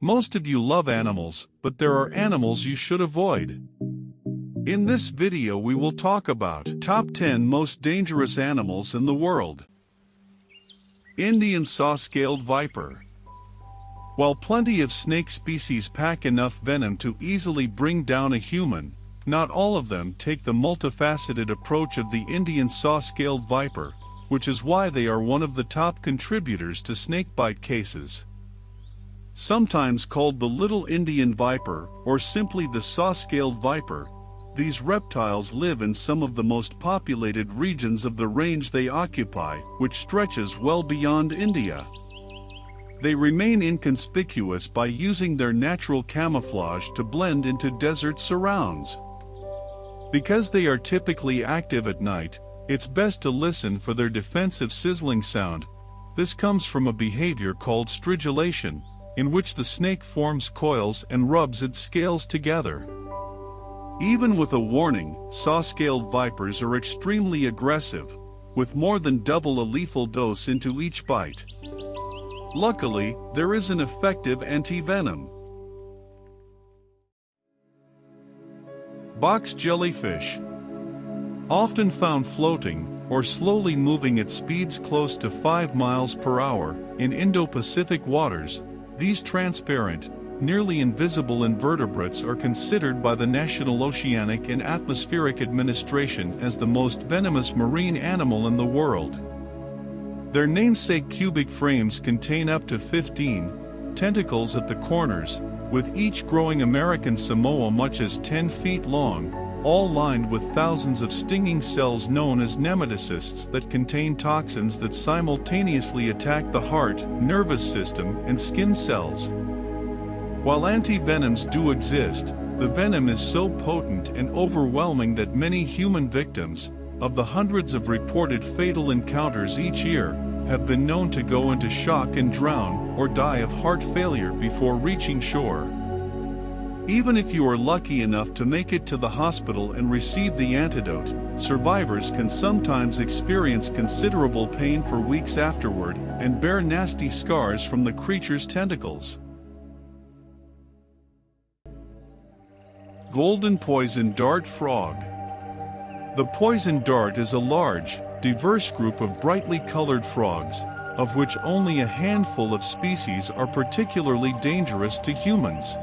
Most of you love animals, but there are animals you should avoid. In this video we will talk about top 10 most dangerous animals in the world. Indian saw-scaled viper. While plenty of snake species pack enough venom to easily bring down a human, not all of them take the multifaceted approach of the Indian saw-scaled viper, which is why they are one of the top contributors to snakebite cases. Sometimes called the little Indian viper or simply the saw-scaled viper, these reptiles live in some of the most populated regions of the range they occupy, which stretches well beyond India. They remain inconspicuous by using their natural camouflage to blend into desert surrounds. Because they are typically active at night, it's best to listen for their defensive sizzling sound. This comes from a behavior called stridulation, in which the snake forms coils and rubs its scales together. Even with a warning, saw-scaled vipers are extremely aggressive, with more than double a lethal dose into each bite. Luckily, there is an effective anti-venom. Box jellyfish. Often found floating, or slowly moving at speeds close to 5 miles per hour, in Indo-Pacific waters, these transparent, nearly invisible invertebrates are considered by the National Oceanic and Atmospheric Administration as the most venomous marine animal in the world. Their namesake cubic frames contain up to 15 tentacles at the corners, with each growing American Samoa much as 10 feet long, all lined with thousands of stinging cells known as nematocysts that contain toxins that simultaneously attack the heart, nervous system, and skin cells. While anti-venoms do exist, the venom is so potent and overwhelming that many human victims, of the hundreds of reported fatal encounters each year, have been known to go into shock and drown or die of heart failure before reaching shore. Even if you are lucky enough to make it to the hospital and receive the antidote, survivors can sometimes experience considerable pain for weeks afterward and bear nasty scars from the creature's tentacles. Golden poison dart frog. The poison dart is a large, diverse group of brightly colored frogs, of which only a handful of species are particularly dangerous to humans.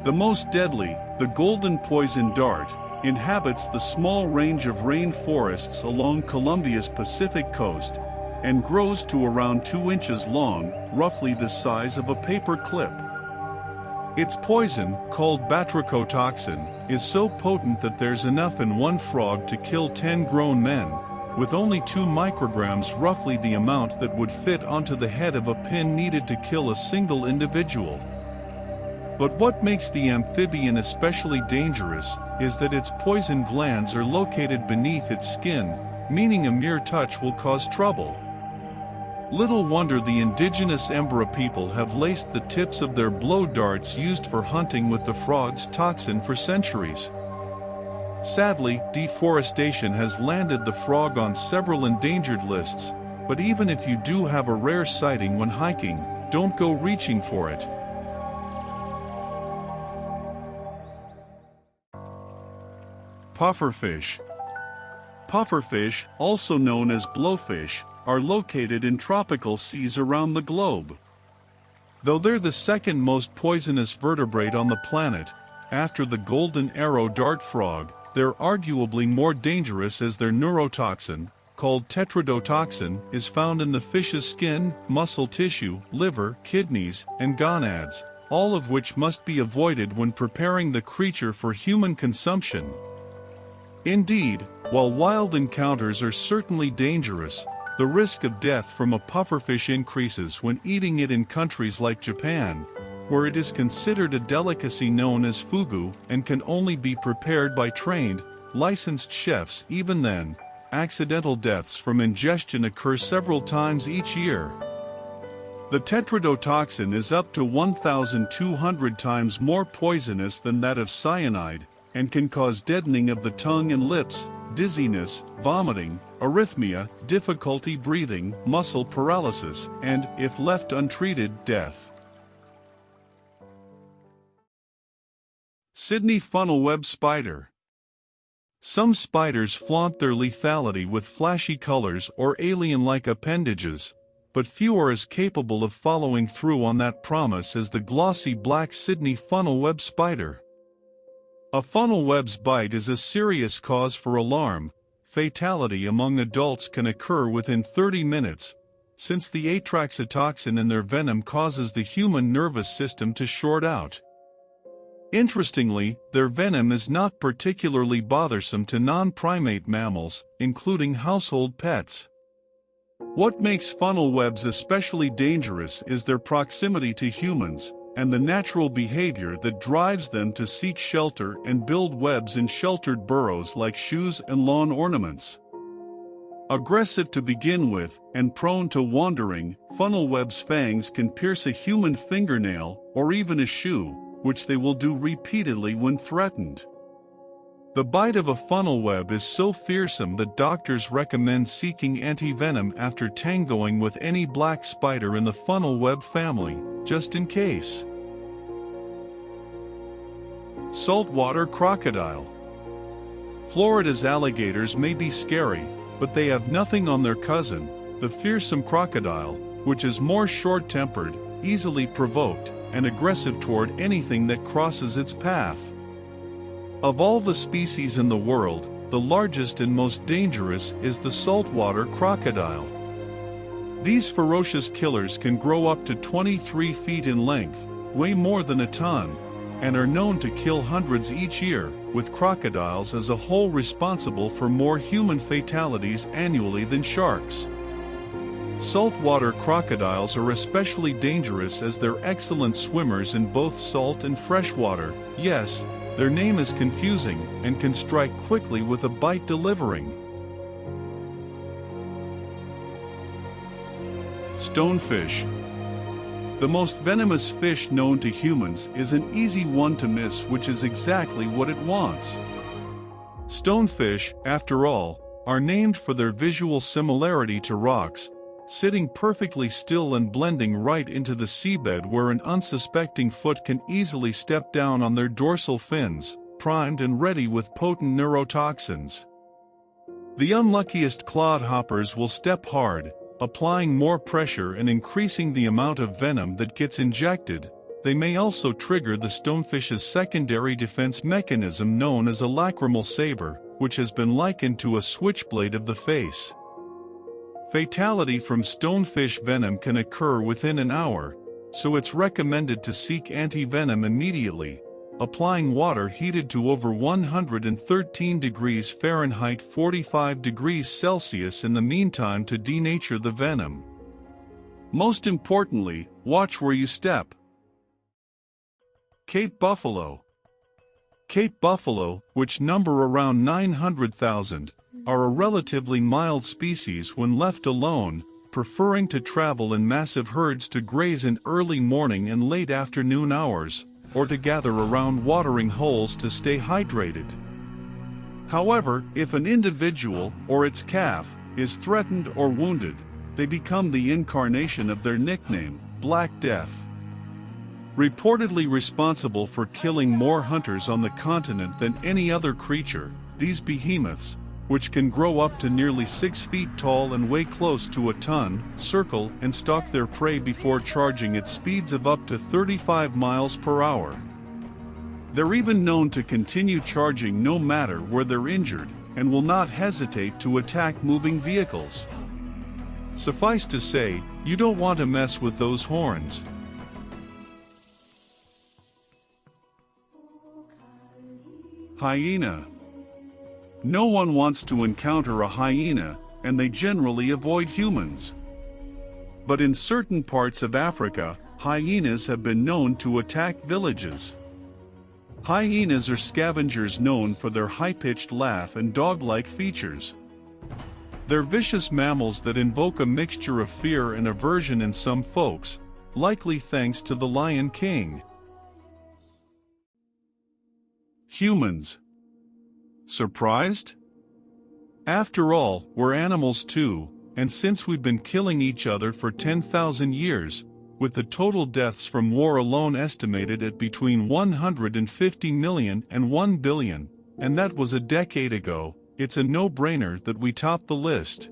The most deadly, the golden poison dart, inhabits the small range of rainforests along Colombia's Pacific coast, and grows to around 2 inches long, roughly the size of a paper clip. Its poison, called batrachotoxin, is so potent that there's enough in one frog to kill 10 grown men, with only 2 micrograms, roughly the amount that would fit onto the head of a pin needed to kill a single individual. But what makes the amphibian especially dangerous is that its poison glands are located beneath its skin, meaning a mere touch will cause trouble. Little wonder the indigenous Embra people have laced the tips of their blow darts used for hunting with the frog's toxin for centuries. Sadly, deforestation has landed the frog on several endangered lists, but even if you do have a rare sighting when hiking, don't go reaching for it. Pufferfish. Pufferfish, also known as blowfish, are located in tropical seas around the globe. Though they're the second most poisonous vertebrate on the planet, after the golden arrow dart frog, they're arguably more dangerous as their neurotoxin, called tetrodotoxin, is found in the fish's skin, muscle tissue, liver, kidneys, and gonads, all of which must be avoided when preparing the creature for human consumption. Indeed, while wild encounters are certainly dangerous, the risk of death from a pufferfish increases when eating it in countries like Japan, where it is considered a delicacy known as fugu and can only be prepared by trained, licensed chefs. Even then, accidental deaths from ingestion occur several times each year. The tetrodotoxin is up to 1,200 times more poisonous than that of cyanide, and can cause deadening of the tongue and lips, dizziness, vomiting, arrhythmia, difficulty breathing, muscle paralysis, and, if left untreated, death. Sydney funnel web spider. Some spiders flaunt their lethality with flashy colors or alien-like appendages, but few are as capable of following through on that promise as the glossy black Sydney funnel web spider. A funnel web's bite is a serious cause for alarm. Fatality among adults can occur within 30 minutes, since the atraxatoxin in their venom causes the human nervous system to short out. Interestingly, their venom is not particularly bothersome to non-primate mammals, including household pets. What makes funnel webs especially dangerous is their proximity to humans, and the natural behavior that drives them to seek shelter and build webs in sheltered burrows like shoes and lawn ornaments. Aggressive to begin with, and prone to wandering, funnel webs' fangs can pierce a human fingernail or even a shoe, which they will do repeatedly when threatened. The bite of a funnel web is so fearsome that doctors recommend seeking antivenom after tangoing with any black spider in the funnel web family, just in case. Saltwater crocodile. Florida's alligators may be scary, but they have nothing on their cousin, the fearsome crocodile, which is more short-tempered, easily provoked, and aggressive toward anything that crosses its path. Of all the species in the world, the largest and most dangerous is the saltwater crocodile. These ferocious killers can grow up to 23 feet in length, weigh more than a ton, and are known to kill hundreds each year, with crocodiles as a whole responsible for more human fatalities annually than sharks. Saltwater crocodiles are especially dangerous as they're excellent swimmers in both salt and fresh water. Yes, their name is confusing and can strike quickly with a bite delivering. Stonefish. The most venomous fish known to humans is an easy one to miss, which is exactly what it wants. Stonefish, after all, are named for their visual similarity to rocks, sitting perfectly still and blending right into the seabed where an unsuspecting foot can easily step down on their dorsal fins, primed and ready with potent neurotoxins. The unluckiest clodhoppers will step hard, applying more pressure and increasing the amount of venom that gets injected. They may also trigger the stonefish's secondary defense mechanism known as a lacrimal saber, which has been likened to a switchblade of the face. Fatality from stonefish venom can occur within an hour, so it's recommended to seek antivenom immediately, applying water heated to over 113 degrees Fahrenheit 45 degrees Celsius in the meantime to denature the venom. Most importantly, watch where you step. Cape buffalo. Cape buffalo, which number around 900,000, are a relatively mild species when left alone, preferring to travel in massive herds to graze in early morning and late afternoon hours, or to gather around watering holes to stay hydrated. However, if an individual, or its calf, is threatened or wounded, they become the incarnation of their nickname, Black Death. Reportedly responsible for killing more hunters on the continent than any other creature, these behemoths, which can grow up to nearly 6 feet tall and weigh close to a ton, circle and stalk their prey before charging at speeds of up to 35 miles per hour. They're even known to continue charging no matter where they're injured, and will not hesitate to attack moving vehicles. Suffice to say, you don't want to mess with those horns. Hyena. No one wants to encounter a hyena, and they generally avoid humans. But in certain parts of Africa, hyenas have been known to attack villages. Hyenas are scavengers known for their high-pitched laugh and dog-like features. They're vicious mammals that invoke a mixture of fear and aversion in some folks, likely thanks to the Lion King. Humans. Surprised? After all, we're animals too, and since we've been killing each other for 10,000 years, with the total deaths from war alone estimated at between 150 million and 1 billion, and that was a decade ago. It's a no-brainer that we top the list.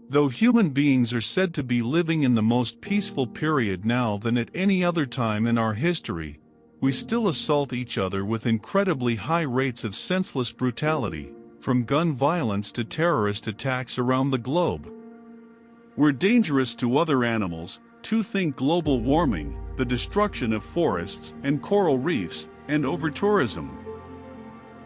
Though human beings are said to be living in the most peaceful period now than at any other time in our history, we still assault each other with incredibly high rates of senseless brutality, from gun violence to terrorist attacks around the globe. We're dangerous to other animals, to think global warming, the destruction of forests and coral reefs, and over-tourism.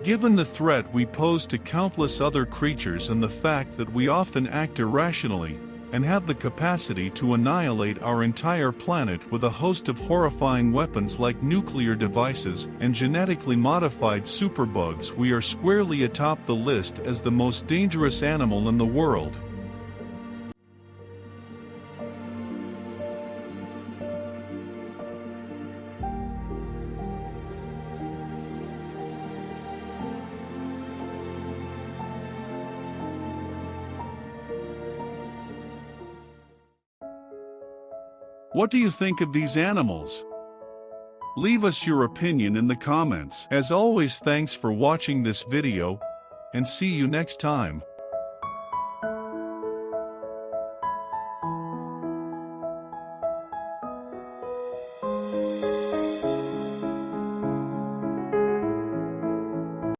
Given the threat we pose to countless other creatures and the fact that we often act irrationally, and have the capacity to annihilate our entire planet with a host of horrifying weapons like nuclear devices and genetically modified superbugs, we are squarely atop the list as the most dangerous animal in the world. What do you think of these animals? Leave us your opinion in the comments. As always, thanks for watching this video, and see you next time.